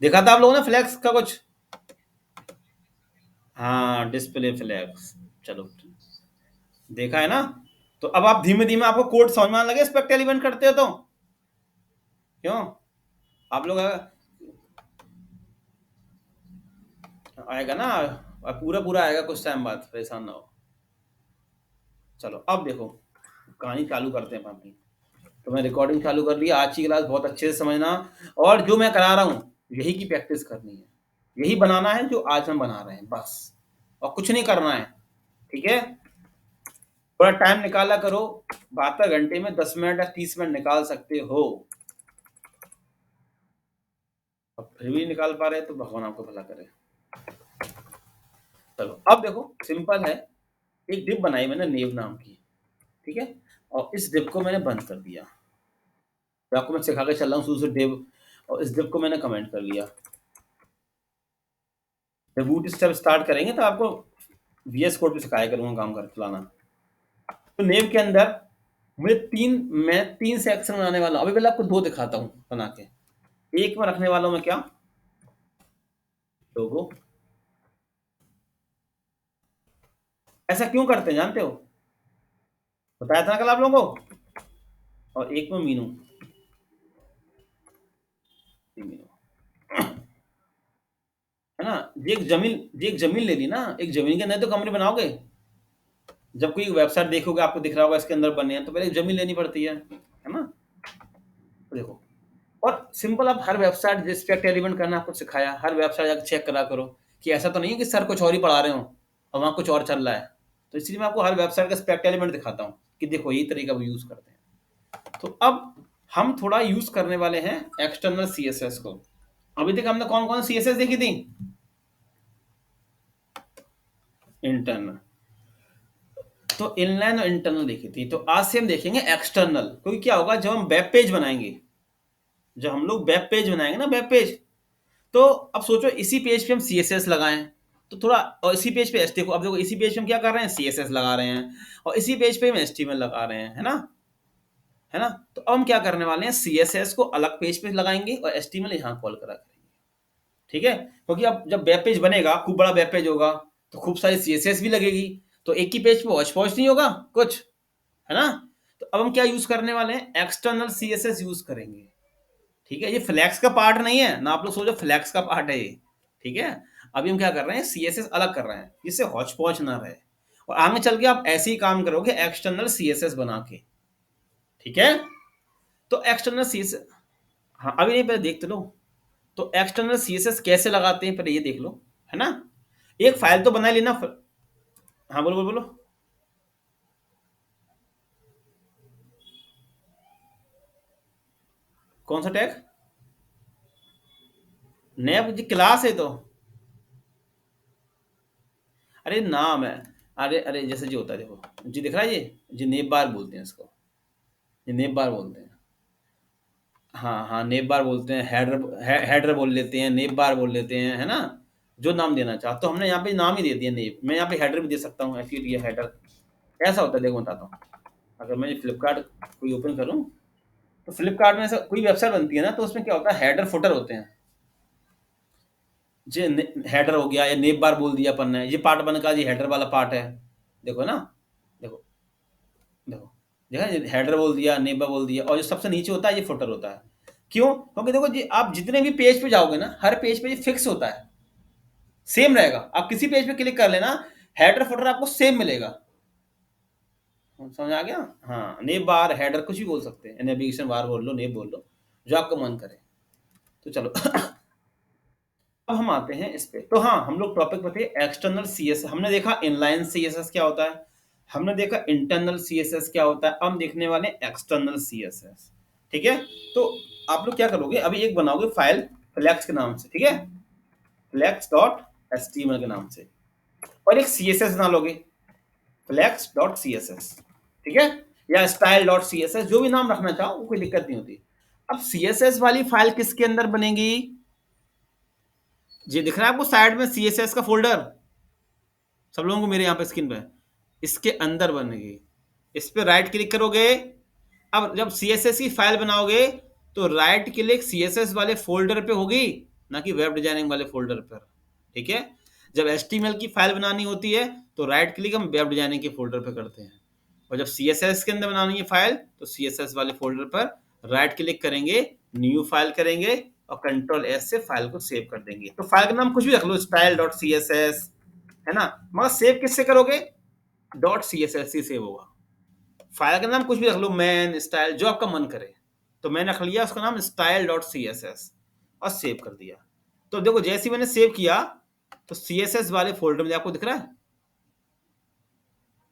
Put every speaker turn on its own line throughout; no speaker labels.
देखा था आप लोगों ने फ्लैक्स का कुछ? हाँ, डिस्प्ले फ्लैक्स। चलो, देखा है ना? तो अब आप धीमे धीमे आपको कोड समझ में आने लगे स्पेक्ट एलिमेंट करते हो तो? क्यों? आप लोग आएगा ना, अब पूरा पूरा आएगा कुछ टाइम बाद, परेशान ना हो। चलो अब देखो, कहानी चालू करते हैं अपनी। तो मैं रिकॉर्डिंग चालू कर लिया। आज की क्लास बहुत अच्छे से समझना, और जो मैं करा रहा हूँ यही की प्रैक्टिस करनी है, यही बनाना है जो आज हम बना रहे हैं बस, और कुछ नहीं करना है। ठीक है? थोड़ा टाइम निकाला करो, 72 घंटे में 10 मिनट या 30 मिनट निकाल सकते हो। अब फिर भी निकाल पा रहे तो भगवान आपको भला करे। चलो अब देखो, सिंपल है। एक डिप बनाई मैंने नेव नाम की, ठीक है, और इस डिप को मैंने बंद कर दिया। तो आपको मैं सिखा के चल रहा हूँ शुरू से डिप, और इस डिप को मैंने कमेंट कर लिया। जब बूट स्टेप स्टार्ट करेंगे तो आपको वीएस कोड भी सिखाया करूंगा काम कर चलाना। तो नेव के अंदर मैं तीन सेक्शन बनाने वाला हूँ। अभी पहले आपको दो दिखाता हूँ बना के। एक में रखने वाला हूँ मैं क्या, लोगो। ऐसा क्यों करते हैं जानते हो? बताया था ना कल आप लोगों को। और एक में मीनू, मीनू है ना। ये एक जमीन ले ली ना, एक जमीन के अंदर तो कमरे बनाओगे। जब कोई वेबसाइट देखोगे आपको दिख रहा होगा इसके अंदर बने हैं, तो पहले एक जमीन लेनी पड़ती है ना। तो देखो, और सिंपल आप हर वेबसाइट रिस्पेक्ट एलिमेंट करना आपको सिखाया, हर वेबसाइट जाकर चेक करा करो कि ऐसा तो नहीं है कि सर कुछ और ही पढ़ा रहे हो और वहाँ कुछ और चल रहा है। तो इसलिए मैं आपको हर वेबसाइट का स्पेक्ट एलिमेंट दिखाता हूँ कि देखो यही तरीका वो यूज करते हैं। तो अब हम थोड़ा यूज करने वाले हैं एक्सटर्नल सीएसएस को। अभी तक हमने कौन कौन सीएसएस देखी थी? इंटरनल, तो इनलाइन और इंटरनल देखी थी। तो आज से हम देखेंगे एक्सटर्नल। क्योंकि क्या होगा, जब हम वेब पेज बनाएंगे, जब हम लोग वेब पेज बनाएंगे ना, वेब पेज, तो अब सोचो इसी पेज पे हम सी एस एस लगाएं, तो थोड़ा, और इसी पेज पे एच टी, अब देखो इसी पेज पे हम क्या कर रहे हैं, सी एस एस लगा रहे हैं, और इसी पेज पे हम एच टी एम एल लगा रहे हैं, है ना, है ना। तो अब हम क्या करने वाले हैं, सी एस एस को अलग पेज पे लगाएंगे और एच टी एम एल यहाँ कॉल करा करेंगे। ठीक है? क्योंकि अब जब वेब पेज बनेगा, खूब बड़ा वेब पेज होगा, तो खूब सारी सी एस एस भी लगेगी, तो एक ही पेज पे वॉच पॉच नहीं होगा कुछ, है ना। तो अब हम क्या यूज करने वाले हैं, external C S S use करेंगे। ठीक है? ये फ्लैक्स का पार्ट नहीं है ना, आप लोग सोचो फ्लैक्स का पार्ट है ये। ठीक है? अभी हम क्या कर रहे हैं, सीएसएस अलग कर रहे हैं, जिससे हौच पौच ना रहे, और आगे चल के आप ऐसे ही काम करोगे एक्सटर्नल सीएसएस बना के। ठीक है? तो एक्सटर्नल सीएसएस, हाँ अभी नहीं, पहले देख तो लो। तो एक्सटर्नल सीएसएस कैसे लगाते हैं पहले ये देख लो, है ना। एक फाइल तो बना लेना हाँ बोलो बोलो बोलो। कौन सा टैग? नया जी क्लास है तो, अरे नाम है। अरे अरे जैसे जी होता है देखो, जी दिख रहा है ये, जी नेब बार बोलते हैं इसको, ये नेब बार बोलते हैं। हाँ हाँ, नेब बार बोलते हैं, हेडर बोल लेते हैं, नेब बार बोल लेते हैं, है ना। जो नाम देना चाहो, तो हमने यहाँ पे नाम ही दे दिया नेब। मैं यहाँ पे हेडर भी दे सकता हूँ, ऐसे ये हेडर ऐसा होता है। देखो बताता हूँ, अगर मैं फ्लिपकार्ट कोई ओपन करूँ, तो फ्लिपकार्ट में ऐसा कोई वेबसाइट बनती है ना, तो उसमें क्या होता है, हेडर फुटर होते हैं। जे हेडर हो गया, या नेब बार बोल दिया अपन ने, ये पार्ट बन का, ये हेडर वाला पार्ट है। देखो ना, देखो, देखो, देखा, हेडर बोल दिया, नेब बार बोल दिया, और जो सबसे नीचे होता है ये फुटर होता है। क्यों? क्योंकि देखो जी, आप जितने भी पेज पे जाओगे ना, हर पेज पे ये फिक्स होता है, सेम रहेगा। आप किसी पेज पे क्लिक कर लेना, हेडर फुटर आपको सेम मिलेगा। समझ आ गया? हाँ, नेब बार, हेडर कुछ भी बोल सकते हैं, नेविगेशन बार बोल लो, नेब बोल लो, जो आपका मन करे। तो चलो अब हम आते हैं इस पे। तो हाँ, हम लोग टॉपिक पे थे एक्सटर्नल सीएसएस। हमने देखा इनलाइन सीएसएस क्या होता है, हमने देखा इंटरनल सीएसएस क्या होता है, अब हम देखने वाले एक्सटर्नल सीएसएस। ठीक है? तो आप लोग क्या करोगे, अभी एक बनाओगे फाइल फ्लैक्स के नाम से, ठीक है, फ्लैक्स डॉट एचटीएमएल के नाम से, और एक सीएसएस बना लोगे, फ्लैक्स डॉट सीएसएस। ठीक है? या स्टाइल डॉट सीएसएस, जो भी नाम रखना चाहो, वो कोई दिक्कत नहीं होती। अब सीएसएस वाली फाइल किसके अंदर बनेगी, ये दिख रहा है आपको साइड में सीएसएस का फोल्डर, सब लोगों को मेरे यहाँ पे स्क्रीन पे, इसके अंदर बनेगी। इस पे राइट क्लिक करोगे। अब जब सीएसएस की फाइल बनाओगे, तो राइट क्लिक सीएसएस वाले फोल्डर पे होगी, ना कि वेब डिजाइनिंग वाले फोल्डर पर। ठीक है, जब HTML की फाइल बनानी होती है तो राइट क्लिक हम वेब डिजाइनिंग के फोल्डर पर करते हैं, और जब CSS के अंदर बनानी है फाइल तो CSS वाले फोल्डर पर राइट क्लिक करेंगे, न्यू फाइल करेंगे और कंट्रोल S से फाइल को सेव कर देंगे। तो फाइल का नाम कुछ भी रख लो, style.css, है ना, मगर सेव किससे करोगे? .css से सेव होगा। फाइल का नाम कुछ भी रख लो, मैन, स्टाइल, जो आपका मन करे। तो मैंने रख लिया उसका नाम style.css और सेव कर दिया। तो देखो जैसे ही मैंने सेव किया तो CSS वाले फोल्डर में आपको दिख रहा है,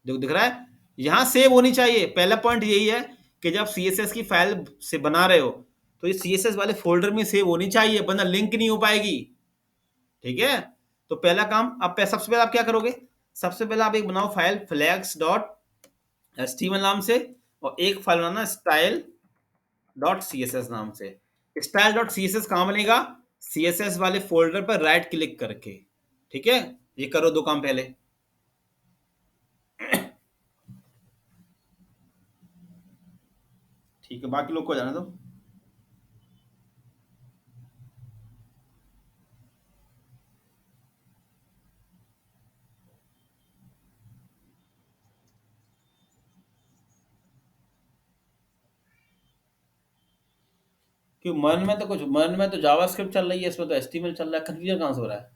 देखो दिख रहा है, यहां सेव होनी चाहिए। पहला पॉइंट यही है कि जब CSS की फाइल से बना रहे हो तो ये CSS वाले फोल्डर में सेव होनी चाहिए, वरना लिंक नहीं हो पाएगी। ठीक है, तो पहला काम अब सबसे पहले आप क्या करोगे? सबसे पहले आप एक बनाओ फाइल flags.html नाम से, और एक फाइल बनाना style.css नाम से। style.css कहां बनेगा? CSS वाले फोल्डर पर राइट क्लिक करके। ठीक है, ये करो दो काम पहले। ठीक है, बाकी लोग को जाने दो। क्यों, मन में तो जावास्क्रिप्ट चल रही है, इसमें तो HTML चल रहा है, कंफ्यूजन कहां से हो रहा है?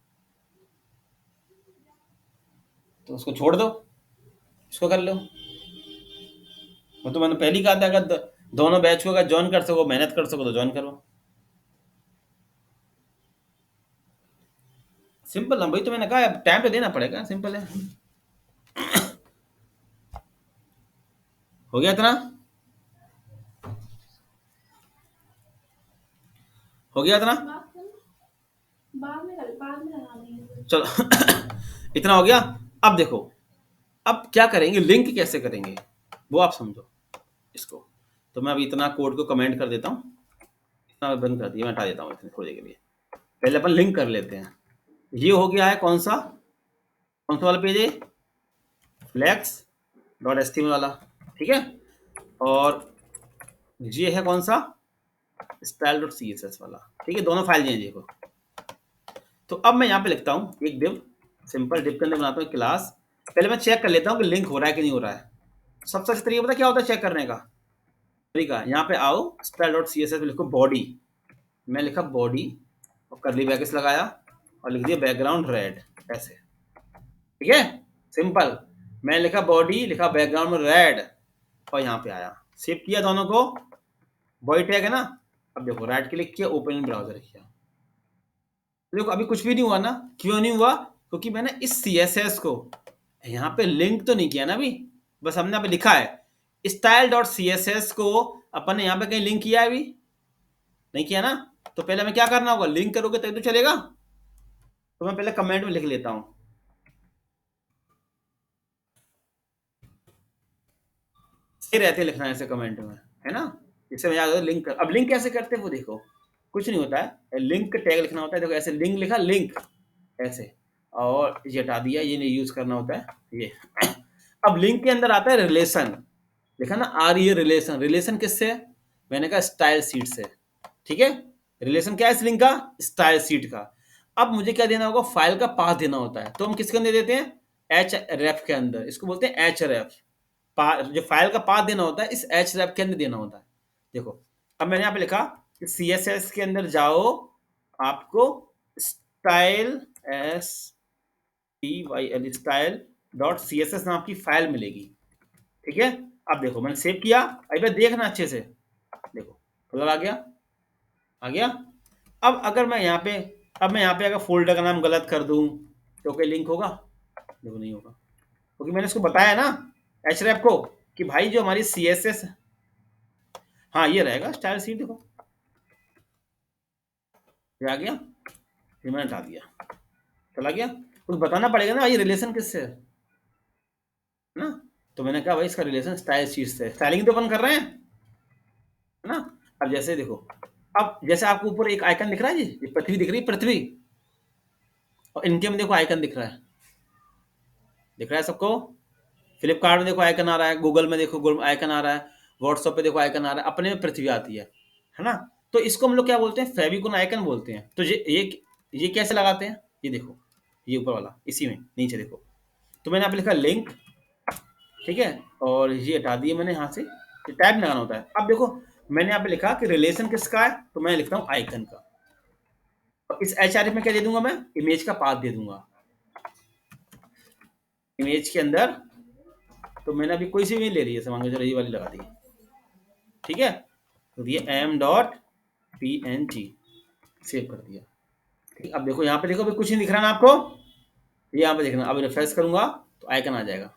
तो उसको छोड़ दो, इसको कर लो। वो तो मैंने पहले ही कहा था, अगर दोनों बैच को अगर ज्वाइन कर सको, मेहनत कर सको तो ज्वाइन करो। सिंपल है भाई, तो मैंने कहा टाइम तो देना पड़ेगा, सिंपल है। हो गया इतना? हो गया इतना? चलो इतना हो गया। अब देखो, अब क्या करेंगे, लिंक कैसे करेंगे वो आप समझो इसको। तो मैं अभी इतना कोड को कमेंट कर देता हूँ, इतना बंद कर दिया, मैं हटा देता हूँ इतने थोड़ी देर के लिए। पहले अपन लिंक कर लेते हैं। ये हो गया है कौन सा वाला पेज है? flex.html वाला। ठीक है, और ये है कौन सा? style.css वाला। ठीक है, दोनों फाइल हैं देखो। तो अब मैं यहाँ पे लिखता हूँ एक div, सिंपल div के अंदर बनाता हूँ क्लास। पहले मैं चेक कर लेता हूँ कि लिंक हो रहा है कि नहीं हो रहा है। सबसे अच्छा तरीका पता क्या होता है चेक करने का? तरीका, यहाँ पे आओ, style.css में लिखो बॉडी, मैं लिखा बॉडी और करली ब्रैकेट्स लगाया और लिख दिया बैकग्राउंड रेड, ऐसे। ठीक है, सिंपल। मैं लिखा बॉडी, लिखा बैकग्राउंड में रेड, और यहाँ पे आया, सेव किया दोनों को, बॉडी टैग है ना। अब देखो राइट क्लिक किया, ओपन इन ब्राउजर किया, देखो अभी कुछ भी नहीं हुआ ना। क्यों नहीं हुआ? क्योंकि मैंने इस CSS को यहाँ पे लिंक तो नहीं किया ना अभी, बस हमने अभी लिखा है style.css को, अपन ने यहाँ पे कहीं लिंक किया है अभी? नहीं किया ना। तो पहले हमें क्या करना होगा, लिंक करोगे तभी तो चलेगा। तो मैं पहले कमेंट में लिख लेता हूँ, सही रहते लिखना ऐसे कमेंट में, है ना, इससे याद हो लिंक कर। अब लिंक कैसे करते हैं वो देखो, कुछ नहीं होता है, लिंक टैग लिखना होता है। देखो ऐसे लिंक लिखा, लिंक ऐसे, और ये हटा दिया, ये नहीं यूज करना होता है ये। अब लिंक के अंदर आता है रिलेशन, लिखा ना आर, ये रिलेशन, रिलेशन किससे? मैंने कहा स्टाइल सीट से। ठीक है, रिलेशन क्या है इस लिंक का? स्टाइल सीट का। अब मुझे क्या देना होगा, फाइल का पाथ देना होता है। तो हम किसके अंदर देते हैं? एच रेफ के अंदर, इसको बोलते हैं एच रेफ। जो फाइल का पाथ देना होता है इस एच रेफ के अंदर देना होता है। देखो अब मैंने यहाँ पे लिखा कि CSS के अंदर जाओ, आपको स्टाइल style.css नाम की फाइल मिलेगी। ठीक है, अब देखो मैंने सेव किया, अभी देखना अच्छे से, देखो कलर आ गया, आ गया। अब अगर मैं यहाँ पे, अब मैं यहाँ पे अगर फोल्डर का नाम गलत कर दूं तो कोई लिंक होगा? देखो नहीं होगा, क्योंकि मैंने इसको बताया ना href को कि भाई जो हमारी CSS, हाँ ये रहेगा स्टाइल सीट, देखो ये आ गया, फिर मैंने हटा दिया, चला गया। कुछ बताना पड़ेगा ना ये रिलेशन किससे है ना। तो मैंने कहा भाई इसका रिलेशन स्टाइल शीट से, स्टाइलिंग तो अपन कर रहे हैं, है ना। अब जैसे देखो, अब जैसे आपको ऊपर एक आइकन दिख रहा है जी, ये पृथ्वी दिख रही है, पृथ्वी, और इनके में देखो आइकन दिख रहा है, दिख रहा है सबको? फ्लिपकार्ट में देखो आइकन आ रहा है, गूगल में देखो आइकन आ रहा है, व्हाट्सएप पे देखो आइकन आ रहा है, अपने में पृथ्वी आती है ना। तो इसको हम लोग क्या बोलते हैं, फेविकोल आइकन बोलते हैं। तो ये कैसे लगाते हैं, ये देखो, ये ऊपर वाला इसी में नीचे देखो। तो मैंने यहाँ पे लिखा लिंक, ठीक है, और ये हटा दिए मैंने यहाँ से, ये टैब लगाना होता है। अब देखो मैंने यहाँ पे लिखा कि रिलेशन किसका है, तो मैं लिखता हूँ आइकन का। और इस एचआरएफ में क्या दे दूंगा, मैं इमेज का पाथ दे दूंगा इमेज के अंदर। तो मैंने अभी कोई सी भी ले रही है, मान के चलो ये वाली लगा दी, ठीक है। तो ये M dot P N G save कर दिया, ठीक। अब देखो यहाँ पे देखो, अभी कुछ नहीं दिख रहा ना आपको, ये यहाँ पे देखना। अब रिफ्रेश करूंगा तो आइकन आ जाएगा,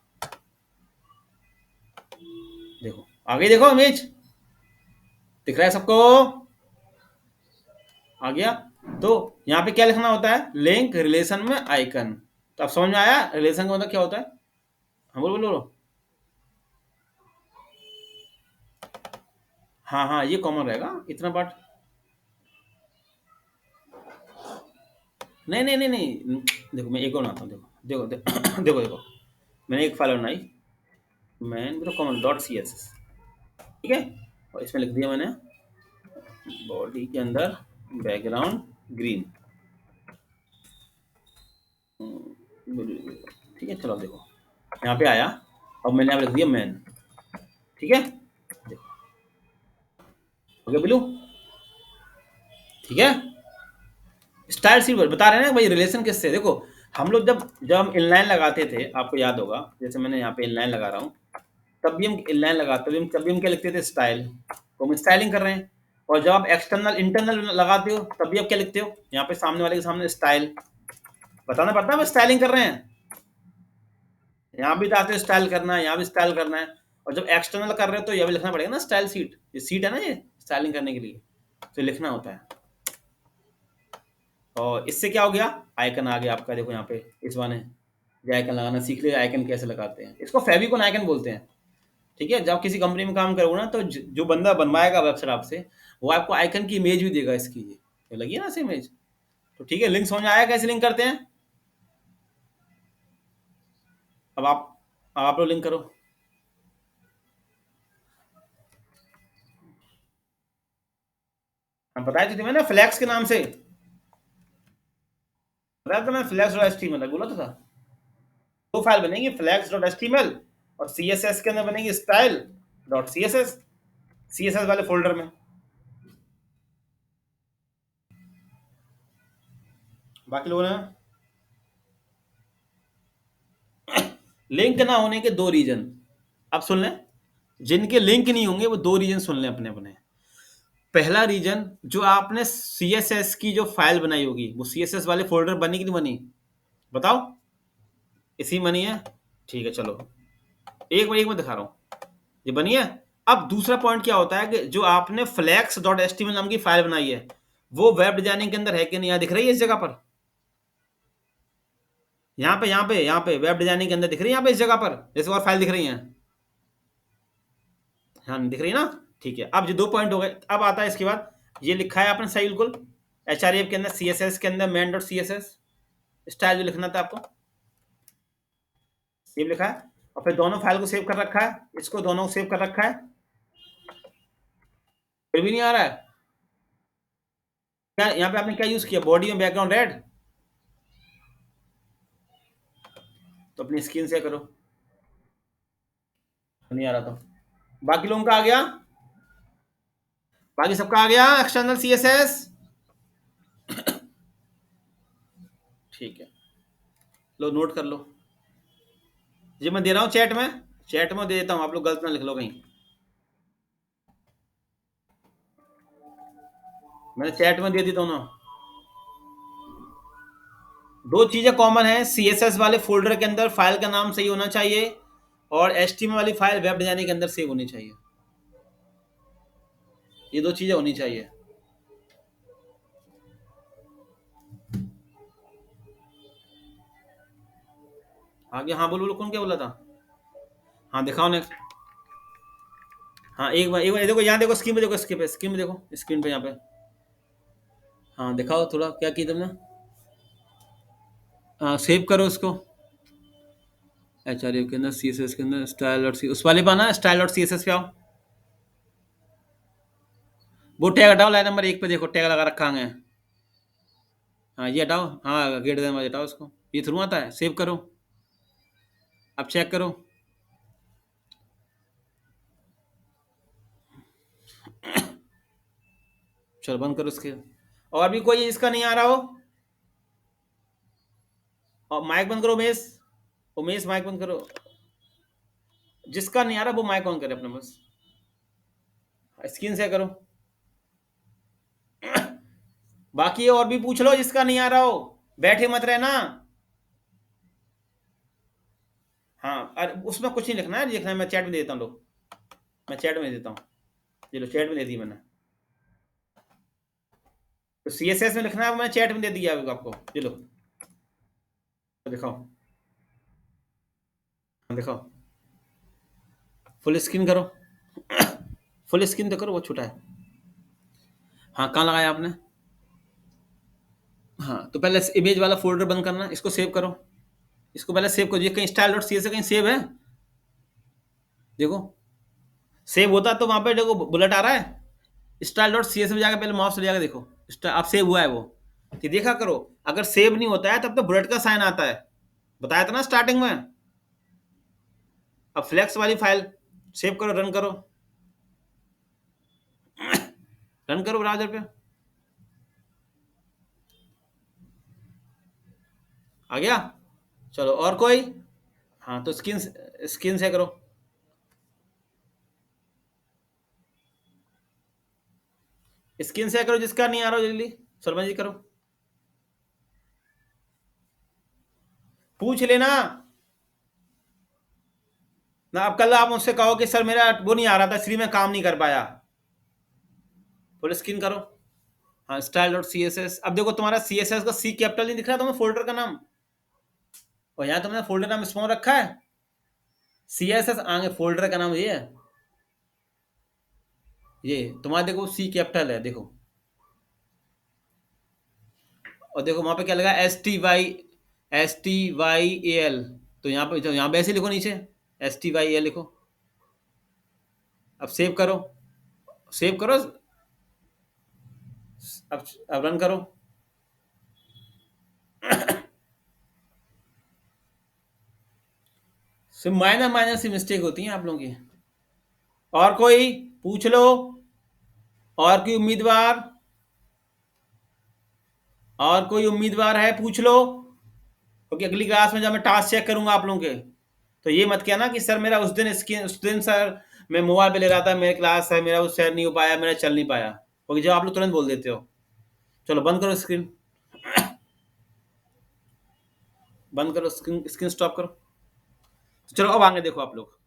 देखो आगे देखो इमेज दिख रहा है सबको, आ गया। तो यहाँ पे क्या लिखना होता है, लिंक रिलेशन में आइकन। तो अब समझ में आया रिलेशन का मतलब क्या होता है। हाँ बोलो बोलो। हाँ हाँ, ये कॉमन रहेगा इतना पार्ट। नहीं नहीं नहीं नहीं, देखो मैं एक और बनाता हूँ, देखो देखो देखो देखो, मैंने एक फाइल बनाई, मैन तो common dot C S S, ठीक है। और इसमें लिख दिया मैंने बॉडी के अंदर बैकग्राउंड ग्रीन, ठीक है। चलो देखो यहाँ पे आया, अब मैंने यहाँ पे लिख दिया मैन, ठीक है। देखो हो गया ब्लू, ठीक है। स्टाइल सी बता रहे हैं ना भाई, रिलेशन किससे, देखो हम लोग जब जब हम इनलाइन लगाते थे, आपको याद होगा, जैसे मैंने यहाँ पे इनलाइन लगा रहा हूँ, तब भी हम इनलाइन लगाते थे, तब भी हम क्या लिखते थे, स्टाइल। तो हम स्टाइलिंग कर रहे हैं। और जब आप एक्सटर्नल इंटरनल लगाते हो, तब भी आप क्या लिखते हो, यहाँ पे सामने वाले के सामने स्टाइल, बताना पड़ता है हम स्टाइलिंग कर रहे हैं। यहाँ भी बताते हो स्टाइल करना है, यहाँ भी स्टाइल करना है। और जब एक्सटर्नल कर रहे हो तो यह भी लिखना पड़ेगा ना, स्टाइल सीट, ये सीट है ना, ये स्टाइलिंग करने के लिए, तो लिखना होता है। और इससे क्या हो गया, आइकन आ गया आपका, देखो यहाँ पे इस वाले ये आइकन लगाना सीख लिया, आइकन कैसे लगाते हैं, इसको फेविकोल आइकन बोलते हैं, ठीक है। जब किसी कंपनी में काम करोगे ना, तो जो बंदा बनवाएगा वेबसाइट आपसे, वो आपको आइकन की इमेज भी देगा इसकी, ये तो लगी है ना ऐसी इमेज। तो ठीक है, लिंक समझ में आया कैसे लिंक करते हैं। अब आप लोग लिंक करो। हम बताए थे मैंने फ्लैक्स के नाम से, बताया था मैं, फ्लैक्स डॉट एचटीएमएल बोला तो था। दो फाइल बनेंगी, फ्लैक्स डॉट एचटीएमएल और सीएसएस के अंदर बनेगी स्टाइल डॉट सीएसएस, सीएसएस वाले फोल्डर में। बाकी लोगों ने लिंक ना होने के दो रीजन, अब सुन लें, जिनके लिंक नहीं होंगे वो दो रीजन सुन लें अपने अपने। पहला रीजन, जो आपने सीएसएस की जो फाइल बनाई होगी, वो सीएसएस वाले फोल्डर बनी कि नहीं बनी, बताओ। इसी बनी है, ठीक है। चलो एक मिनट दिखा रहा हूँ, ये बनी है। अब दूसरा पॉइंट क्या होता है कि जो आपने फ्लैक्स डॉट एचटीएमएल नाम की फाइल बनाई है, वो वेब डिजाइनिंग के अंदर है कि नहीं, यहाँ दिख रही है इस जगह पर, यहाँ पे वेब डिजाइनिंग के अंदर दिख रही है, यहाँ पे इस जगह पर जैसे और फाइल दिख रही है, हाँ दिख रही है ना, ठीक है। अब जो दो पॉइंट हो गए, अब आता है इसके बाद, ये लिखा है आपने सही बिल्कुल, एचआरएफ के अंदर सीएसएस के अंदर मैन डॉट सीएसएस स्टाइल जो लिखना था आपको, सेव लिखा है। और फिर दोनों फाइल को सेव कर रखा है, इसको दोनों को सेव कर रखा है, फिर भी नहीं आ रहा है। क्या यहाँ पे आपने क्या यूज किया, बॉडी में बैकग्राउंड रेड, तो अपनी स्क्रीन से करो, नहीं आ रहा तो। बाकी लोगों का आ गया, बाकी सबका आ गया एक्सटर्नल सीएसएस, ठीक है। लो नोट कर लो, ये मैं दे रहा हूँ चैट में दे देता हूँ, आप लोग गलत ना लिख लो कहीं। मैंने चैट में दे दी दोनों। दो चीजें कॉमन है, सीएसएस वाले फोल्डर के अंदर फाइल का नाम सही होना चाहिए, और एचटीएमएल वाली फाइल वेब डिजाइनिंग के अंदर सेव होनी चाहिए, ये दो चीजें होनी चाहिए। आगे हाँ बोलो बोलो, कौन क्या बोला था, हाँ दिखाओ नेक्स्ट। हाँ एक बार देखो, यहाँ देखो स्क्रीन पे, देखो स्क्रीन पे देखो, स्क्रीन पे यहाँ पे, हाँ दिखाओ थोड़ा क्या की तुमने, हाँ सेव करो उसको, एच आर के अंदर सी एस एस के अंदर स्टाइल डॉट सी, उस वाले पे आना, style dot C S S पे आओ। वो टैग हटाओ, लाइन नंबर 1 पे देखो टैग लगा रखा है। हाँ ये हटाओ, हाँ ग्रेटर देन वाला हटाओ इसको, ये थ्रू आता है। सेव करो, अब चेक करो। चलो बंद करो इसके। और भी कोई इसका नहीं आ रहा हो? और माइक बंद करो उमेश, उमेश माइक बंद करो। जिसका नहीं आ रहा वो माइक ऑन करे अपना बस, स्क्रीन से करो। बाकी और भी पूछ लो जिसका नहीं आ रहा हो, बैठे मत रहना। हाँ, अरे उसमें कुछ नहीं लिखना है, लिखना है मैं चैट में देता हूँ। लो मैं चैट में देता हूँ, ये लो चैट में दे दी मैंने। तो CSS में लिखना है, मैंने चैट में दे दिया आपको, ये लो दिखाओ, दिखाओ। फुल स्क्रीन करो, फुल स्क्रीन तो करो, वो छोटा है। हाँ कहाँ लगाया आपने? हाँ तो पहले इमेज वाला फोल्डर बंद करना, इसको सेव करो, इसको पहले सेव करो। ये कहीं स्टाइल डॉट सी एस कहीं सेव है? देखो सेव होता तो वहां पे देखो बुलेट आ रहा है, स्टाइल डॉट सी एस में जाकर पहले माउस ले जाकर देखो अब सेव हुआ है वो, कि देखा करो। अगर सेव नहीं होता है तब तो बुलेट का साइन आता है, बताया था ना स्टार्टिंग में। अब फ्लेक्स वाली फाइल सेव करो, रन करो, रन करो ब्राउजर पे, आ गया। चलो और कोई? हाँ तो स्क्रीन, स्क्रीन से करो, स्क्रीन से करो जिसका नहीं आ रहा हो जल्दी, शर्मा जी करो, पूछ लेना ना। अब कल आप मुझसे कहो कि सर मेरा वो नहीं आ रहा था इसलिए मैं काम नहीं कर पाया, फुल स्क्रीन करो। हाँ style dot C S S, अब देखो तुम्हारा सी एस एस का सी कैपिटल नहीं दिख रहा तुम्हें फोल्डर का नाम, और यहाँ तुमने फोल्डर नाम स्मॉल रखा है, सी एस एस आगे फोल्डर का नाम ये है, ये तुम्हारा देखो सी कैपिटल है देखो, और देखो वहां पे क्या लगा, STYAL, तो यहाँ पे, तो यहाँ पे ऐसे लिखो नीचे STYAL लिखो। अब सेव करो, सेव करो, अब रन करो। सिर्फ माइनर माइनर सी मिस्टेक होती है आप लोगों की। और कोई पूछ लो, और कोई उम्मीदवार, और कोई उम्मीदवार है पूछ लो, क्योंकि अगली क्लास में जब मैं टास्क चेक करूंगा आप लोगों के, तो ये मत कहना कि सर मेरा उस दिन सर मैं मोबाइल पे ले रहा था, मेरी क्लास है, मेरा वो शेयर नहीं हो पाया, मेरा चल नहीं पाया, क्योंकि जब आप लोग तुरंत बोल देते हो। चलो बंद करो स्क्रीन, बंद करो स्क्रीन, स्क्रीन स्टॉप करो। चलो अब आगे देखो आप लोग,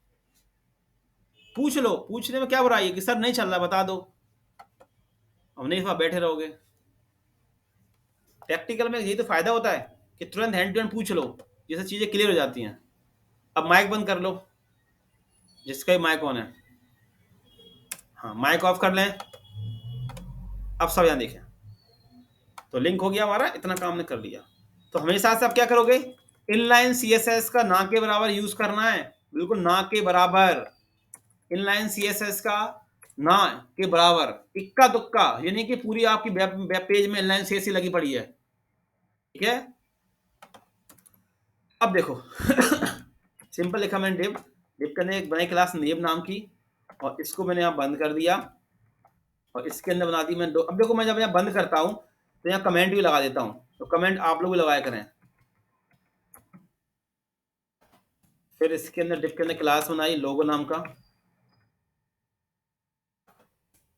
पूछ लो, पूछने में क्या बुराई है कि सर नहीं चल रहा बता दो, अब नहीं वहां बैठे रहोगे। प्रैक्टिकल में यही तो फायदा होता है कि तुरंत हैंड टू हैंड पूछ लो, जैसे चीजें क्लियर हो जाती हैं। अब माइक बंद कर लो, जिसका भी माइक ऑन है, हाँ माइक ऑफ कर लें। अब सब यहाँ देखें, तो लिंक हो गया हमारा, इतना काम ने कर लिया। तो हमेशा से आप क्या करोगे, इनलाइन सीएसएस का ना के बराबर यूज करना है, बिल्कुल ना के बराबर, इनलाइन सीएसएस का ना के बराबर, इक्का दुक्का, यानी कि पूरी आपकी वेब पेज में इनलाइन सीएसएस लगी पड़ी है, ठीक है। अब देखो सिंपल लिखा मैंने डिव, डिव करने एक बनी क्लास नेम नाम की, और इसको मैंने यहाँ बंद कर दिया, और इसके अंदर बना दी मैंने दो। अब देखो मैं जब यहाँ बंद करता हूँ तो यहाँ कमेंट भी लगा देता हूँ, तो कमेंट आप लोग भी लगाया करें। फिर इसके अंदर डिव के अंदर क्लास बनाई लोगो नाम का,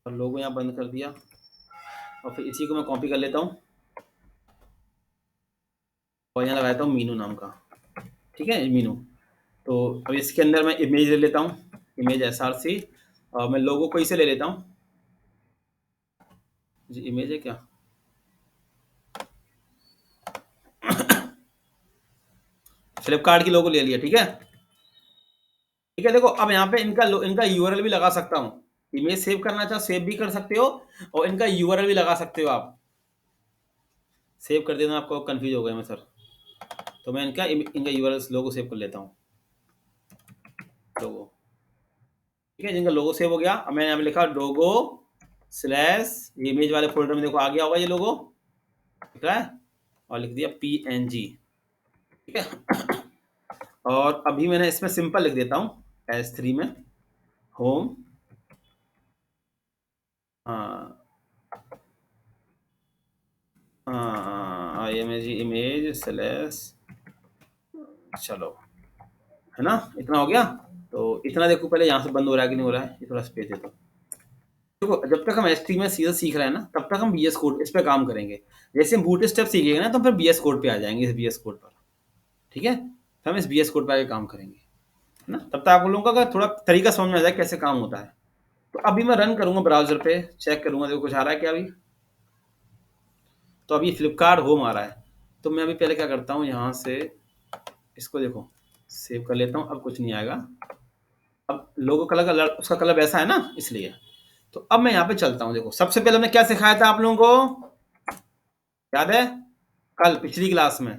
और लोगो यहाँ बंद कर दिया, और फिर इसी को मैं कॉपी कर लेता हूँ और यहाँ लगाता हूँ मीनू नाम का, ठीक है मीनू। तो अब इसके अंदर मैं इमेज ले लेता हूँ, इमेज SRC, और मैं लोगो को इसे ले लेता हूँ जी, इमेज है क्या, फ्लिपकार्ट की लोगो ले लिया, ठीक है। ठीक है देखो अब यहाँ पे इनका यूआरएल भी लगा सकता हूँ, इमेज सेव करना चाहो सेव भी कर सकते हो, और इनका यूआरएल भी लगा सकते हो आप। सेव कर देना, आपको कंफ्यूज हो गया मैं सर, तो मैं इनका यूआरएल लोगो सेव कर लेता हूँ, लोगो, ठीक है। जिनका लोगो सेव हो गया, अब मैंने यहाँ पे लिखा लोगो स्लैश इमेज वाले फोल्डर में देखो आ गया होगा ये लोगो, दिख रहा है, और लिख दिया PNG। ठीक है, और अभी मैंने इसमें सिंपल लिख देता हूँ S3 में होम, हाँ हाँ इमेज स्लैश, चलो है ना, इतना हो गया। तो इतना देखो पहले यहाँ से बंद हो रहा है कि नहीं हो रहा है, ये थोड़ा स्पेस दे दो। देखो जब तक हम एच में सीधा सीख रहे हैं ना, तब तक हम BS कोड इस पे काम करेंगे। जैसे हम बूट स्टेप सीखेंगे ना, तो फिर BS कोड पे आ जाएंगे, इस BS कोड पर। ठीक है, तो हम इस BS कोड पे आगे काम करेंगे, है ना। तब तक आप लोगों का थोड़ा तरीका समझ में आ जाए कैसे काम होता है। तो अभी मैं रन करूंगा ब्राउजर पे, चेक करूंगा देखो कुछ आ रहा है क्या अभी। तो अभी फ्लिपकार्ट होम आ रहा है, तो मैं अभी पहले क्या करता हूँ, यहाँ से इसको देखो सेव कर लेता हूँ। अब कुछ नहीं आएगा, अब लोगो कलर का उसका कलर वैसा है ना, इसलिए। तो अब मैं यहाँ पे चलता हूँ। देखो सबसे पहले हमने क्या सिखाया था आप लोगों को, याद है, कल पिछली क्लास में।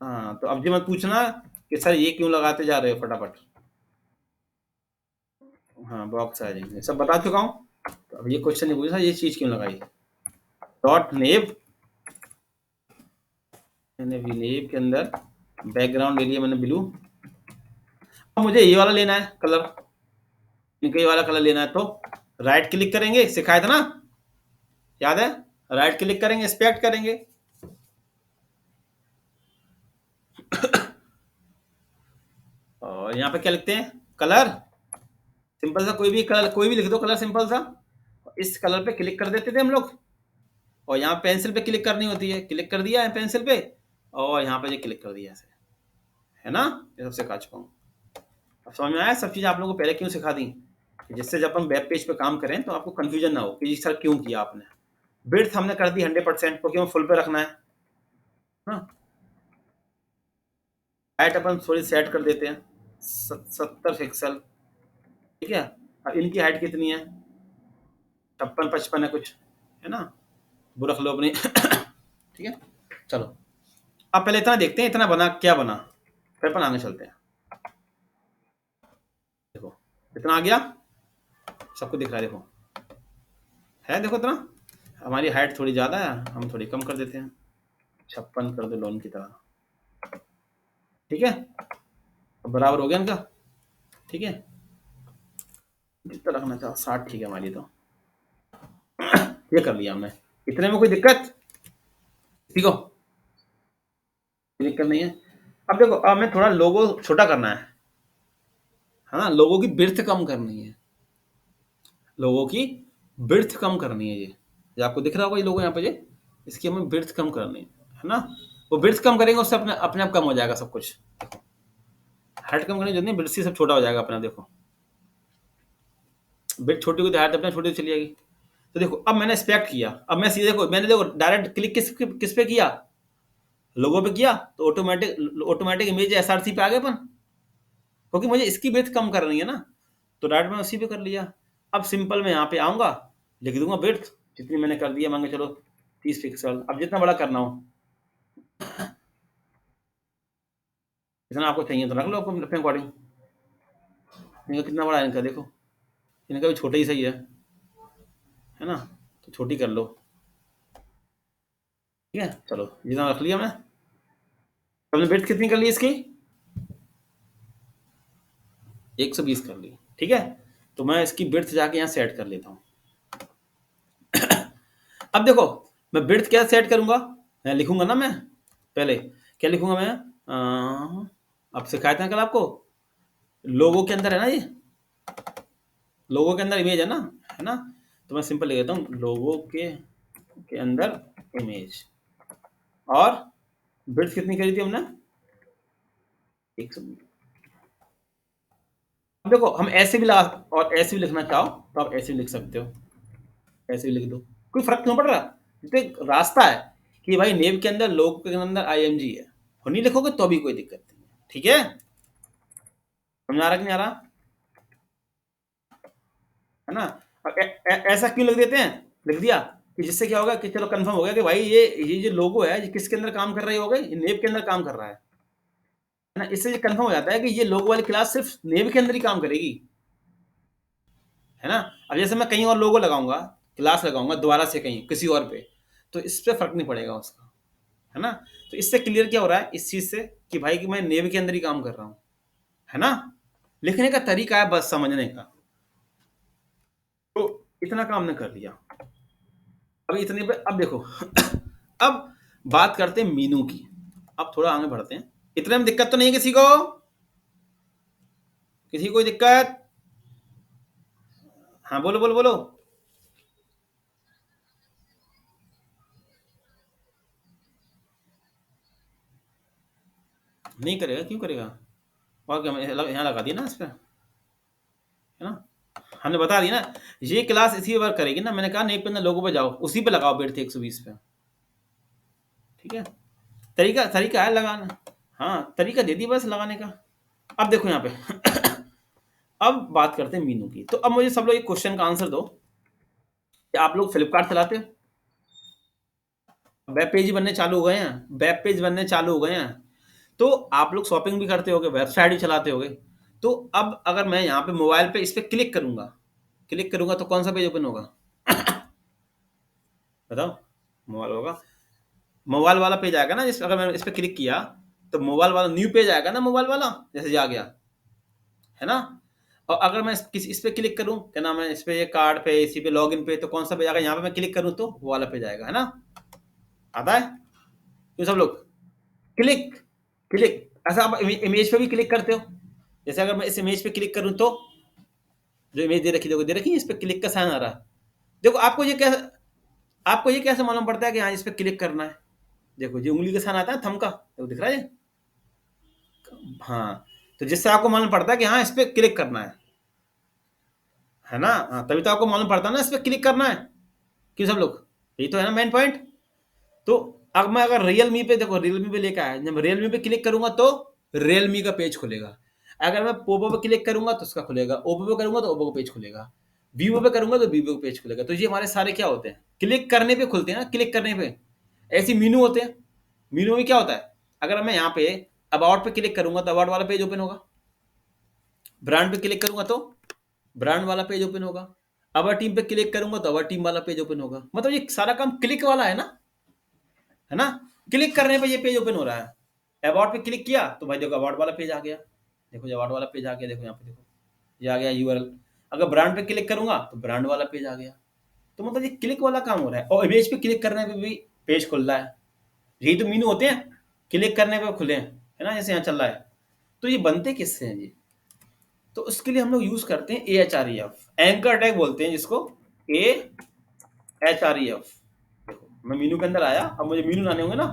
हाँ, तो अब जी मत पूछना कि सर ये क्यों लगाते जा रहे हो, फटाफट। हाँ, बॉक्स आ जाएंगे, सब बता चुका हूँ। तो अब ये क्वेश्चन नहीं पूछा ये चीज क्यों लगाई। डॉट नेव, मैंने नेव के अंदर बैकग्राउंड ले लिया मैंने ब्लू। अब मुझे ये वाला लेना है कलर, इनका ये वाला कलर लेना है, तो राइट क्लिक करेंगे, सिखाया था ना, याद है, राइट क्लिक करेंगे, इंस्पेक्ट करेंगे, और यहाँ पे क्या लिखते हैं, कलर, सिंपल सा कोई भी कलर, कोई भी लिख दो कलर सिंपल सा। इस कलर पे क्लिक कर देते थे हम लोग, और यहाँ पेंसिल पे क्लिक करनी होती है, क्लिक कर दिया है पेंसिल पे, और यहाँ पे ये क्लिक कर दिया ऐसे, है ना। ये सब सिखा चुका हूँ। अब समझ में आया सब चीज़ आप लोगों को पहले क्यों सिखा दी, जिससे जब हम वेब पेज पे काम करें तो आपको कंफ्यूजन ना हो कि सर क्यों किया आपने। विड्थ हमने कर दी 100% क्योंकि हमें फुल पे रखना है ना। हाइट अपन थोड़ी सेट कर देते हैं 70 पिक्सल। ठीक है, अब इनकी हाइट कितनी है, 56-55 है कुछ, है ना, वो रख लो अपनी। ठीक है, चलो अब पहले इतना देखते हैं इतना बना क्या बना, फिर अपन आगे चलते हैं। देखो इतना आ गया, सबको दिख रहा है, देखो है, देखो इतना। हमारी हाइट थोड़ी ज़्यादा है, हम थोड़ी कम कर देते हैं, 56 कर दो लोन की तरह। ठीक है, अब बराबर हो गया इनका। ठीक है, जितना रखना चाहो 60 ठीक है हमारी। तो ये कर लिया हमने, इतने में कोई दिक्कत ठीक हो, दिक्कत नहीं है। अब देखो अब हमें थोड़ा लोगो छोटा करना है ना, लोगों की बिर्थ कम करनी है, लोगों की बिर्थ कम करनी है। ये आपको दिख रहा होगा ये लोगो यहाँ पे, ये इसकी हमें बिर्थ कम करनी है ना। वो बिर्थ कम करेंगे उससे अपने अपने आप कम हो जाएगा सब कुछ। देखो हाइट कम करनी जितनी, बिर्थ से सब छोटा हो जाएगा अपना। देखो बिट छोटी होगी तो हाइट अपने छोटी चली जाएगी। तो देखो अब मैंने इंस्पेक्ट किया, अब मैं सीधे देखो मैंने देखो डायरेक्ट क्लिक किस पे किया, लोगो पे किया, तो ऑटोमेटिक ऑटोमेटिक इमेज SRC पे आ गए अपन, क्योंकि मुझे इसकी विड्थ कम करनी है ना। तो डायरेक्ट मैंने उसी पे कर लिया। अब सिंपल मैं यहाँ पे आऊंगा, लिख दूंगा विड्थ जितनी मैंने कर दिया, मांगे चलो 30 पिक्सल। अब जितना बड़ा करना हो, जितना आपको चाहिए तो रख लो अपने अकॉर्डिंग। इनका कितना बड़ा है, इनका देखो, इनका भी छोटा ही सही है ना, तो छोटी कर लो। ठीक है, चलो जितना रख लिया मैं। हमने विड्थ कितनी कर ली इसकी, 120 कर ली। ठीक है, तो मैं इसकी विड्थ जाके यहाँ सेट कर लेता हूँ। अब देखो मैं विड्थ क्या सेट करूंगा, मैं लिखूंगा ना, मैं पहले क्या लिखूंगा मैं, अब सिखाया था कल आपको, लोगो के अंदर है ना, ये लोगो के अंदर इमेज है ना। तो मैं सिंपल लिख देता हूँ लोगो के अंदर इमेज, और विड्थ कितनी करी थी हमने, 120। अब देखो हम ऐसे भी लगा, और ऐसे भी लिखना चाहो तो आप ऐसे भी लिख सकते हो, ऐसे भी लिख दो, कोई फर्क क्यों पड़ रहा। तो एक रास्ता है कि भाई नेम के अंदर लोग के अंदर IMG है, और नहीं लिखोगे तो भी कोई दिक्कत नहीं है। ठीक है, समझ आ रहा कि नहीं आ रहा, है ना। अब ऐसा क्यों लिख देते हैं, लिख दिया कि जिससे क्या होगा कि चलो कंफर्म हो गया कि भाई ये जो लोगो है ये किसके अंदर काम कर रही होगा, ये नेव के अंदर काम कर रहा है ना। इससे ये कंफर्म हो जाता है कि ये लोगो वाली क्लास सिर्फ नेव के अंदर ही काम करेगी, है ना। अब जैसे मैं कहीं और लोगो लगाऊंगा, क्लास लगाऊंगा दोबारा से कहीं किसी और पे, तो इस पे फर्क नहीं पड़ेगा उसका, है ना। तो इससे क्लियर क्या हो रहा है इस चीज से कि भाई कि मैं नेम के अंदर ही काम कर रहा हूं, है ना। लिखने का तरीका है बस समझने का। तो इतना काम ने कर लिया। अब इतने पे अब देखो अब बात करते हैं मीनू की। अब थोड़ा आगे बढ़ते हैं। इतने में दिक्कत तो नहीं है किसी को? किसी को कोई दिक्कत? हाँ बोलो बोलो बोलो। नहीं करेगा, क्यों करेगा? और क्या, यहाँ लगा दिया ना इस पे, है ना। हमने बता दिया ना, ये क्लास इसी वर्क करेगी ना। मैंने कहा नहीं पे ना लोगों पे जाओ, उसी पे लगाओ बैठ थे 120 पे। ठीक है, तरीका तरीका है लगाना। हाँ तरीका दे दी बस लगाने का। अब देखो यहाँ पे अब बात करते हैं मीनू की। तो अब मुझे सब लोग एक क्वेश्चन का आंसर दो कि आप लोग फ्लिपकार्ट चलाते हो? वेब पेज ही बनने चालू हो गए हैं, वेब पेज बनने चालू हो गए हैं। तो आप लोग शॉपिंग भी करते होगे, वेबसाइट भी चलाते होगे। तो अब अगर मैं यहाँ पे मोबाइल पे इस पे क्लिक करूंगा तो कौन सा पेज ओपन होगा? बताओ। मोबाइल होगा, मोबाइल वाला पेज आएगा ना। जिस अगर मैंने इस पे क्लिक किया तो मोबाइल वाला न्यू पेज आएगा ना, मोबाइल वाला जैसे ये आ गया, है ना। और अगर मैं इस पे क्लिक करूं, क्या नाम है, इस पे ये कार्ड पे, इसी पे लॉगिन पे, तो कौन सा पेज आएगा? यहाँ पे मैं क्लिक करूं तो वो वाला पेज आएगा, है ना। आता है क्यों सब लोग? क्लिक क्लिक ऐसा आप इमेज पे भी क्लिक करते हो। जैसे अगर मैं इस इमेज पे क्लिक करूं तो जो इमेज दे रखी, देखो दे रखी है, इस पे क्लिक का साइन आ रहा है। देखो आपको ये कैसे मालूम पड़ता है कि हाँ इस पे क्लिक करना है? देखो जो उंगली का साइन आता है थंब का, देखो दिख रहा है ये? हाँ, तो जिससे आपको मालूम पड़ता है कि हाँ इस पे क्लिक करना है ना। हाँ, तभी तो आपको मालूम पड़ता है ना इस पे क्लिक करना है। क्यों सब लोग? यही तो है ना मेन पॉइंट। तो अब मैं अगर रियलमी पे, देखो रियलमी पे लेकर आया, जब रियलमी पे क्लिक करूंगा तो रियलमी का पेज खुलेगा। अगर मैं पोपो पे क्लिक करूंगा तो उसका खुलेगा, ओप्पो पे करूंगा तो ओप्पो का पेज खुलेगा, वीवो पे करूंगा तो वीवो का पेज खुलेगा। तो ये हमारे सारे क्या होते हैं? क्लिक करने पे खुलते हैं ना, क्लिक करने पे। ऐसी मीनू होते हैं। मीनू में क्या होता है? अगर मैं यहाँ पे अबाउट पे क्लिक करूंगा तो अबाउट वाला पेज ओपन होगा, ब्रांड पे क्लिक करूंगा तो ब्रांड वाला पेज ओपन होगा, अवर टीम पे क्लिक करूंगा तो अवर टीम वाला पेज ओपन होगा। मतलब ये सारा काम क्लिक वाला है ना, है ना। क्लिक करने पे ये पेज ओपन हो रहा है। अबाउट पे क्लिक किया तो भाई देखो अबाउट वाला पेज आ गया। देखो ये अबाउट वाला पेज आ गया, देखो यहाँ पे देखो ये आ गया यूआरएल। अगर ब्रांड पे क्लिक करूंगा तो ब्रांड वाला पेज आ गया। तो मतलब ये क्लिक वाला काम हो रहा है। और इमेज पे क्लिक करने पे भी पेज खुल रहा है। यही तो मीनू होते हैं, क्लिक करने पे खुले हैं, है ना, जैसे यहाँ चल रहा है। तो ये बनते किससे हैं जी? तो उसके लिए हम लोग यूज करते हैं AHREF, एंकर टैग बोलते हैं जिसको, AHREF। देखो मैं मीनू के अंदर आया, अब मुझे मीनू लाने होंगे ना,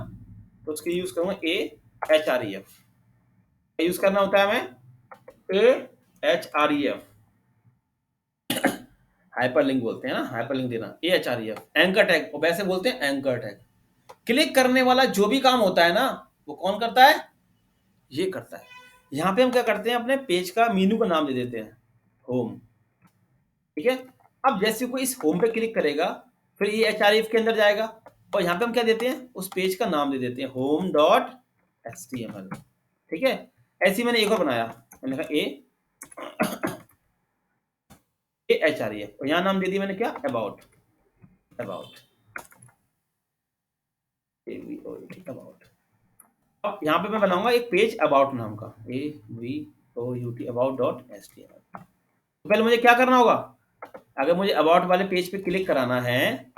तो उसके यूज करूंगा AHREF। यूज करना होता है हमें AHREF, हाइपर लिंक बोलते हैं ना, हाइपर लिंक देना, AHREF एंकर टैग, और वैसे बोलते हैं एंकर टैग। क्लिक करने वाला जो भी काम होता है ना, वो कौन करता है? ये करता है। यहाँ पे हम क्या करते हैं, अपने पेज का मीनू का नाम दे देते हैं होम। ठीक है। अब जैसे कोई इस होम पे क्लिक करेगा, फिर ये HREF के अंदर जाएगा, और यहाँ पे हम क्या देते हैं, उस पेज का नाम दे देते हैं home.html। ठीक है। ऐसे ही मैंने एक और बनाया, मैंने कहा AHREF, और यहाँ नाम दे दिया मैंने क्या, अबाउट। About about. अब यहाँ पे मैं बनाऊंगा एक पेज अबाउट नाम का, ABOUT about.html। तो पहले मुझे क्या करना होगा? अगर मुझे अबाउट वाले पेज पे क्लिक कराना है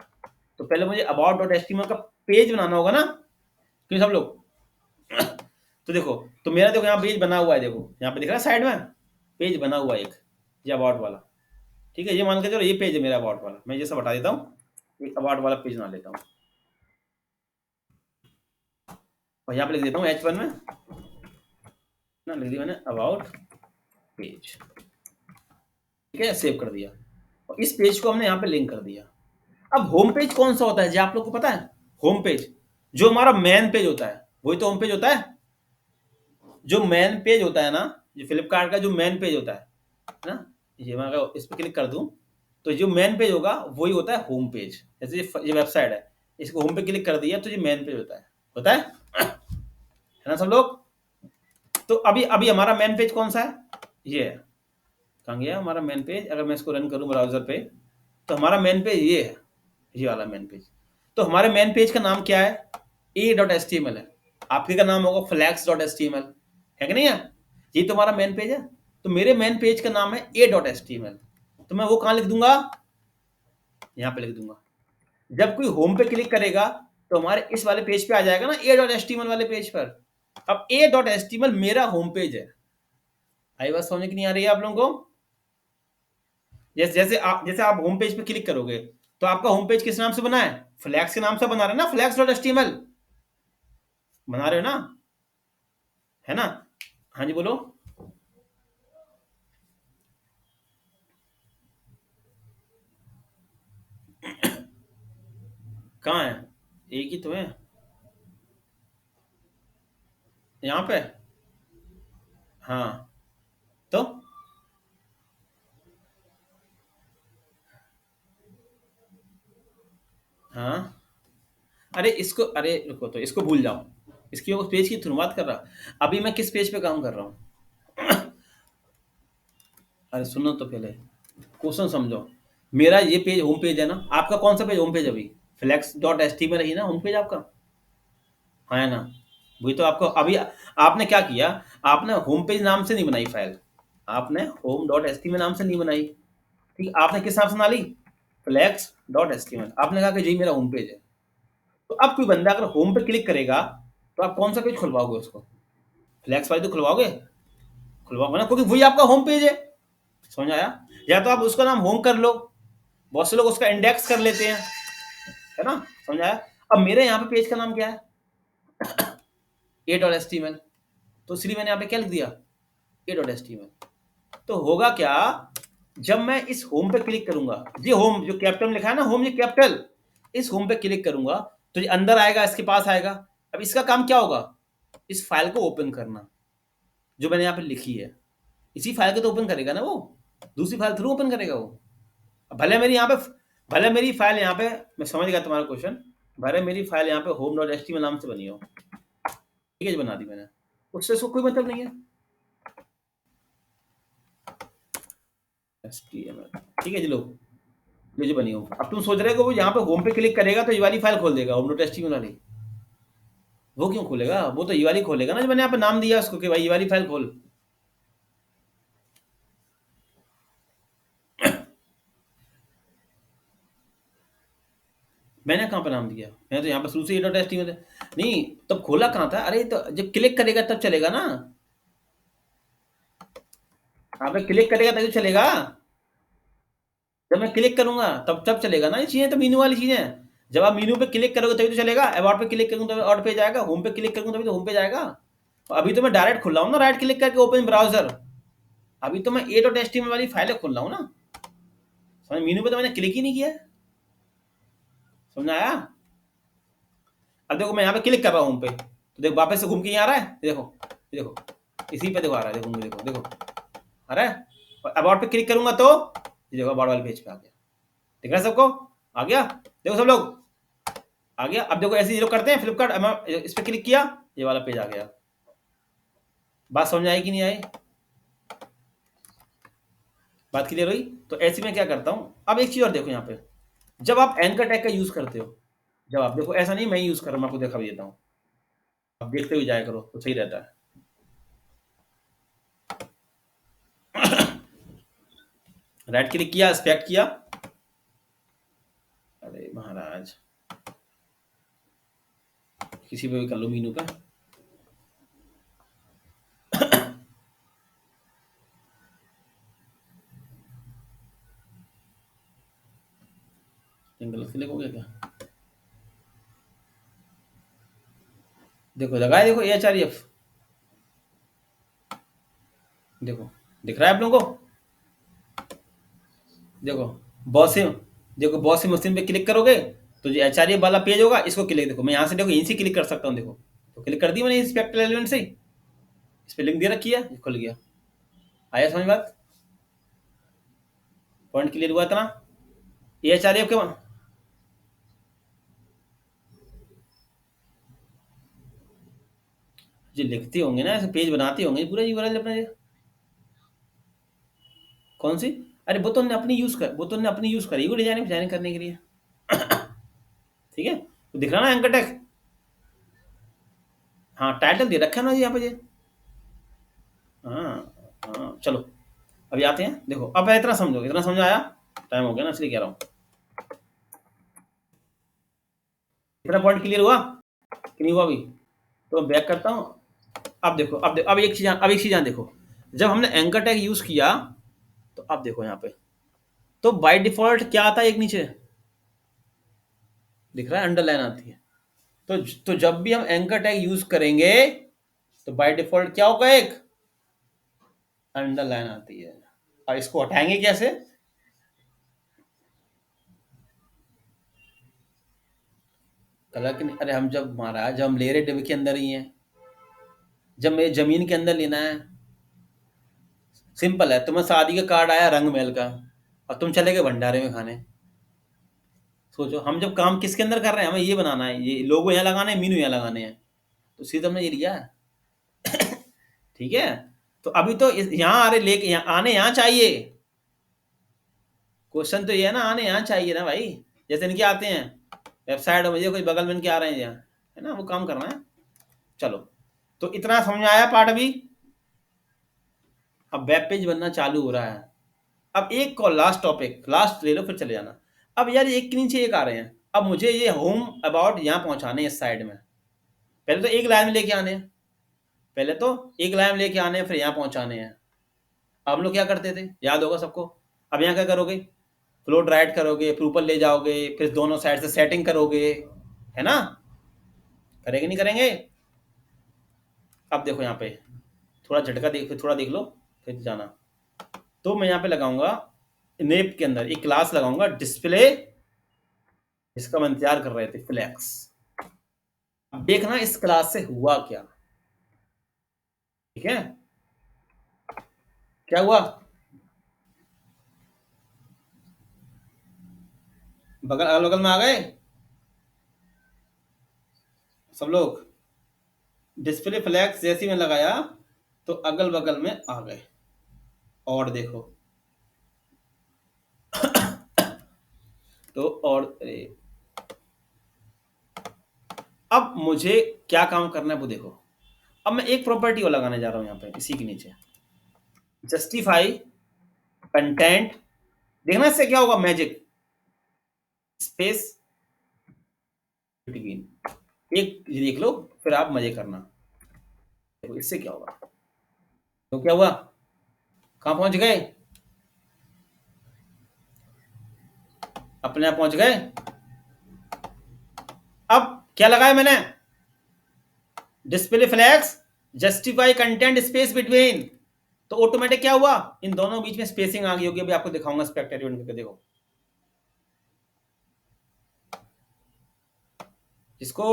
तो पहले मुझे about.html का पेज बनाना होगा ना। क्यों सब लोग? तो देखो, तो मेरा देखो यहाँ पेज बना हुआ है, देखो यहाँ पे दिख रहा है साइड में पेज बना हुआ है एक, ये अबाउट वाला। ठीक है, ये मान के चलो ये पेज है मेरा अबाउट वाला। मैं ये सब हटा देता हूँ, एक अबाउट वाला पेज बना लेता हूँ, और यहाँ पे लिख देता हूँ H1 में ना, लिख दिया मैंने अबाउट पेज। ठीक है, सेव कर दिया, और इस पेज को हमने यहाँ पे लिंक कर दिया। अब होम पेज कौन सा होता है जी, आप लोग को पता है? होम पेज जो हमारा मेन पेज होता है वही तो होम पेज होता है। जो मेन पेज होता है ना, जो फ्लिपकार्ट का जो मेन पेज होता है ना, ये मैं अगर इस पर क्लिक कर दूं तो जो मेन पेज होगा वही होता है होम पेज। जैसे ये वेबसाइट है, इसको होम पे क्लिक कर दिया तो ये मेन पेज होता है ना सब लोग। तो अभी अभी हमारा मेन पेज कौन सा है? ये है। कहाँ गया हमारा मेन पेज? अगर मैं इसको रन करूँ ब्राउजर पे, तो हमारा मेन पेज ये है, ये वाला मेन पेज। तो हमारे मेन पेज का नाम क्या है? a.html है। आपके का नाम होगा flex.html, है कि नहीं है? ये तो हमारा मेन पेज है। तो मेरे मेन पेज का नाम है a.html। तो मैं वो कहाँ लिख दूंगा? यहाँ पे लिख दूंगा। जब कोई होम पे क्लिक करेगा तो हमारे इस वाले पेज पे आ जाएगा ना, a.html वाले पेज पर। अब a.html मेरा होम पेज है। आई बात समझ की नहीं आ रही है आप लोगों को? जैसे आप होम पेज पे क्लिक करोगे तो आपका होम पेज किस नाम से बना है? फ्लैक्स के नाम से बना रहे ना, flex.html बना रहे हो ना, है ना? हाँ जी बोलो। कहाँ है? एक ही तो है यहाँ पे। हाँ तो हाँ, अरे इसको, अरे रुको, तो इसको भूल जाओ। इसकी वो पेज की शुरुआत कर रहा। अभी मैं किस पेज पे काम कर रहा हूँ? अरे सुनो तो पहले, क्वेश्चन समझो। मेरा ये पेज होम पेज है ना, आपका कौन सा पेज होम पेज? अभी फ्लैक्स डॉट एच टी में रही ना होम पेज आपका, हाँ है ना? वही तो आपको अभी, आपने क्या किया? आपने होम पेज नाम से नहीं बनाई फाइल, आपने होम डॉट एच टी में नाम से नहीं बनाई। ठीक, आपने किस नाम से बना ली? फ्लैक्स डॉट एच टी में। आपने कहा कि जी मेरा होम पेज है। तो अब कोई बंदा अगर होम पे क्लिक करेगा तो आप कौन सा पेज खुलवाओगे उसको? फ्लैक्स वाली तो खुलवाओगे, खुलवाओगे ना, क्योंकि वही आपका होम पेज है। समझ आया? या तो आप उसका नाम होम कर लो, बहुत से लोग उसका इंडेक्स कर लेते हैं, है ना? समझ आया? अब मेरे यहाँ पे पेज का नाम क्या है? A dot S T M L. तो इसलिए मैंने यहाँ पे क्या लिख दिया? A dot S T M L. तो होगा क्या? जब मैं इस होम पे क्लिक करूंगा, ये होम जो कैपिटल में लिखा है ना, होम, ये कैपिटल, इस होम पे क्लिक करूंगा तो ये अंदर आएगा, इसके पास आएगा। अब इसका काम क्या होगा? इस फाइल को ओपन करना, जो मैंने यहाँ पे लिखी है। इसी फाइल को तो ओपन करेगा ना वो, दूसरी फाइल थ्रू ओपन करेगा वो। अब भले मेरी यहाँ पे, भले मेरी फाइल यहाँ पे, मैं समझ गया तुम्हारा क्वेश्चन, भले मेरी फाइल यहाँ पे होम डॉट एच टी नाम से बनी हो, ठीक है, जो बना दी मैंने, उससे इसको कोई मतलब नहीं है। HTML, ठीक है जी, लो, ये जो बनी हो। अब तुम सोच रहे हो कि वो यहाँ पे होम पे क्लिक करेगा तो ये वाली फाइल खोल देगा, होम डॉट एच टी वाली। वो क्यों खोलेगा? वो तो ये वाली खोलेगा ना, जो मैंने यहाँ पे नाम दिया उसको कि भाई ये वाली फाइल खोल। मैंने कहाँ पे नाम दिया? मैंने तो यहाँ पे शुरू से डॉट एच टी में नहीं, तब खोला कहाँ था? अरे तो जब क्लिक करेगा तब चलेगा ना, यहाँ पे क्लिक करेगा तभी तो चलेगा। जब मैं क्लिक करूंगा तब तब चलेगा ना, ये चीजें तो मीनू वाली चीजें हैं। जब आप मीनू पे क्लिक करोगे तभी तो चलेगा, अबाउट पे क्लिक करूंगा तभी अबाउट पे जाएगा, होम पे क्लिक करूंगा तभी तो होम पे जाएगा। अभी तो मैं डायरेक्ट खुल रहा हूँ ना, राइट क्लिक करके ओपन ब्राउजर। अभी तो मैं A dot H T M L वाली फाइल खोल रहा हूँ ना, समझ? मीनू पे तो मैंने क्लिक ही नहीं किया है। समझ आया? अब देखो मैं यहाँ पे क्लिक कर रहा हूँ होम पे, तो देखो वापस से घूम के यहाँ आ रहा है, देखो ये देखो, इसी पे देखो आ रहा है, देखो देखो देखो आ रहा है। और अबाउट पे क्लिक करूंगा तो ये देखो अबाउट वाले पेज पे आ गया, दिख रहा है सबको? आ गया, देखो सब लोग, आ गया। अब देखो ऐसे ये लोग करते हैं फ्लिपकार्ट, इस पे क्लिक किया, ये वाला पेज आ गया। बात समझ आई कि नहीं आई? बात क्लियर हुई? तो ऐसे में क्या करता हूँ, अब एक चीज और देखो यहाँ पे, जब आप एंकर टैग का यूज करते हो, जब आप देखो, ऐसा नहीं मैं यूज कर रहा हूँ, मैं आपको दिखा भी देता हूँ, आप देखते हुए जाया करो तो सही रहता है। राइट क्लिक किया, इंस्पेक्ट किया, अरे महाराज, किसी पे भी कर लो, मीनू पे, गलत क्लिक हो गया क्या? देखो लगाए, देखो एच आर एफ, देखो दिख रहा है आप लोगों को? देखो बॉसिम, देखो बॉसिम मशीन पे क्लिक करोगे तो जो एच आर एफ वाला पेज होगा, इसको क्लिक, देखो मैं यहाँ से देखो यहीं से क्लिक कर सकता हूँ, देखो तो क्लिक कर दी मैंने इंस्पेक्टर एलिमेंट से, इस पे लिंक दे रखी है, खुल गया। आया समझ बात? पॉइंट क्लियर हुआ इतना? ये एच आर एफ के, जो लिखते होंगे ना, ऐसे पेज बनाते होंगे पूरा यूआरएल अपना, कौन सी? अरे वो तो हमने अपनी यूज करी वो डिजाइनिंग करने के लिए। ठीक है, तो दिख रहा ना एंकर टैग। हाँ, टाइटल दे रखा है ना जी यहाँ पे ये। हाँ हाँ, चलो अभी आते हैं। देखो अब इतना समझो, इतना समझ आया? टाइम हो गया ना इसलिए कह रहा हूँ। इतना पॉइंट क्लियर हुआ कि नहीं हुआ अभी? तो मैं बैक करता हूँ। अब देखो, अब एक चीज यहाँ देखो। जब हमने एंकर टैग यूज किया तो अब देखो यहाँ पे, तो बाय डिफॉल्ट क्या आता है? एक नीचे दिख रहा है अंडरलाइन आती है। तो जब भी हम एंकर टैग यूज करेंगे तो बाय डिफॉल्ट क्या होगा? एक अंडरलाइन आती है। और इसको हटाएंगे कैसे? कलर के नहीं, अरे हम जब महाराज, जब हम ले रहे डिब्बे के अंदर ही हैं, जब मेरी जमीन के अंदर लेना है। सिंपल है, तुम्हें शादी का कार्ड आया रंग महल का, और तुम चले गए भंडारे में खाने। सोचो, हम जब काम किसके अंदर कर रहे हैं, हमें ये बनाना है, ये लोगो यहाँ लगाने हैं, मीनू यहाँ लगाने हैं, तो सीधे हमने ये लिया है। ठीक है, तो अभी तो यहाँ आ रहे, लेके यहाँ आने यहाँ चाहिए। क्वेश्चन तो ये है ना, आने यहाँ चाहिए ना भाई। जैसे इनके आते हैं वेबसाइट में, मुझे कोई बगल में इनके आ रहे हैं यहाँ, है ना, वो काम करना है। चलो, तो इतना समझ में आया पार्ट अभी। अब वेब पेज बनना चालू हो रहा है। अब एक को लास्ट टॉपिक, लास्ट ले लो फिर चले जाना। अब यार एक के नीचे एक आ रहे हैं, अब मुझे ये होम अबाउट यहाँ पहुंचाने हैं इस साइड में। पहले तो एक लाइन में लेके आने हैं, पहले तो एक लाइन में लेके आने हैं, फिर यहाँ पहुंचाने हैं। अब हम लोग क्या करते थे, याद होगा सबको। अब यहाँ क्या करोगे? फ्लोट राइट करोगे, फिर ऊपर ले जाओगे, फिर दोनों साइड से सेटिंग करोगे, है ना? करेंगे नहीं करेंगे? अब देखो यहाँ पे थोड़ा झटका देख, फिर थोड़ा देख लो, फिर जाना। तो मैं यहाँ पे लगाऊंगा नेप के अंदर एक क्लास लगाऊंगा डिस्प्ले, जिसका हम इंतजार कर रहे थे, फ्लैक्स। अब देखना इस क्लास से हुआ क्या। ठीक है, क्या हुआ? बगल अगल बगल में आ गए सब लोग। डिस्प्ले फ्लैक्स जैसे ही मैं लगाया तो अगल बगल में आ गए। और देखो, तो और अब मुझे क्या काम करना है वो देखो। अब मैं एक प्रॉपर्टी और लगाने जा रहा हूं यहाँ पे इसी के नीचे, जस्टिफाई कंटेंट। देखना इससे क्या होगा, मैजिक स्पेस बिटवीन। एक ये देख लो, फिर आप मजे करना। देखो इससे क्या होगा, तो क्या हुआ, कहां पहुंच गए? अपने आप पहुंच गए। अब क्या लगाया मैंने? Display flags justify content space between. तो ऑटोमेटिक क्या हुआ, इन दोनों बीच में स्पेसिंग आ गई होगी। अभी आपको दिखाऊंगा स्पेक्टेटिव करके, देखो। जिसको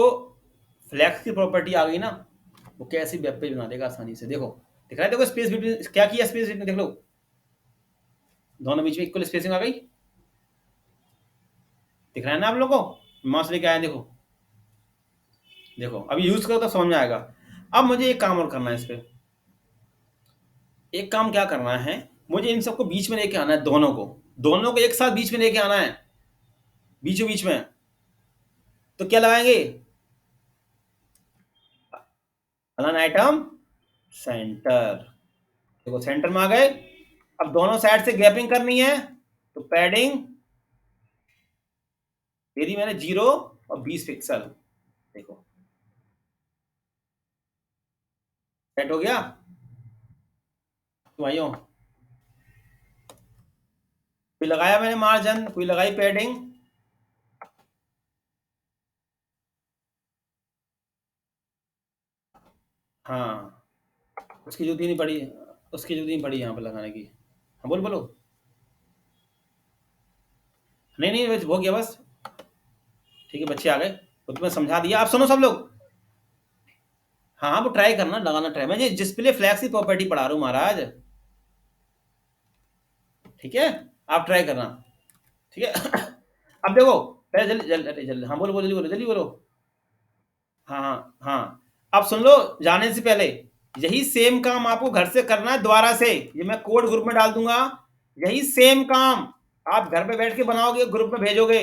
फ्लैक्स की प्रॉपर्टी आ गई ना, वो कैसी वेब पेज बना देगा आसानी से। देखो दिख रहा है, देखो स्पेस बिटवीन क्या किया, स्पेस बिटवीन देख लो, दोनों बीच में इक्वल स्पेसिंग आ गई। दिख रहा है ना आप लोगों को? माउस लेके आए, देखो देखो, अभी यूज करो तो समझ में आएगा। अब मुझे एक काम और करना है इस पे। एक काम क्या करना है, मुझे इन सबको बीच में लेके आना है, दोनों को एक साथ बीच में लेके आना है, बीचों बीच में। तो क्या लगाएंगे? Align item centre. देखो सेंटर में आ गए। अब दोनों साइड से गैपिंग करनी है, तो पैडिंग दे दी मैंने 0 और 20 पिक्सल। देखो सेट हो गया। तो भाइयों, कोई लगाया मैंने मार्जिन, कोई लगाई पैडिंग। हाँ, उसकी जरूरत ही नहीं पड़ी, उसकी जरूरत नहीं पड़ी यहाँ पर लगाने की। हाँ बोलो बोलो। नहीं नहीं, बस हो गया बस। ठीक है, बच्चे आ गए, वो तुम्हें समझा दिया। आप सुनो सब लोग। हाँ हाँ, वो ट्राई करना, लगाना ट्राई। मैं ये डिस्प्ले फ्लैक्स की प्रॉपर्टी पढ़ा रहा हूँ महाराज। ठीक है, आप ट्राई करना। ठीक है। अब देखो, पहले जल्दी जल्दी जल्दी, हाँ बोलो बोलो, जल्दी बोलो जल्दी बोलो। हाँ हाँ हाँ, अब सुन लो, जाने से पहले यही सेम काम आपको घर से करना है दोबारा से। ये मैं कोड ग्रुप में डाल दूंगा, यही सेम काम आप घर पे बैठ के बनाओगे, ग्रुप में भेजोगे,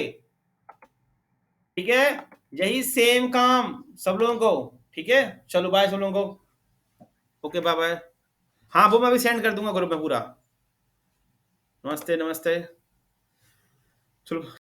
ठीक है? यही सेम काम सब लोगों को, ठीक है? चलो बाय सब लोगों को, ओके बाय बाय। हाँ वो मैं भी सेंड कर दूंगा ग्रुप में पूरा। नमस्ते नमस्ते। चलो।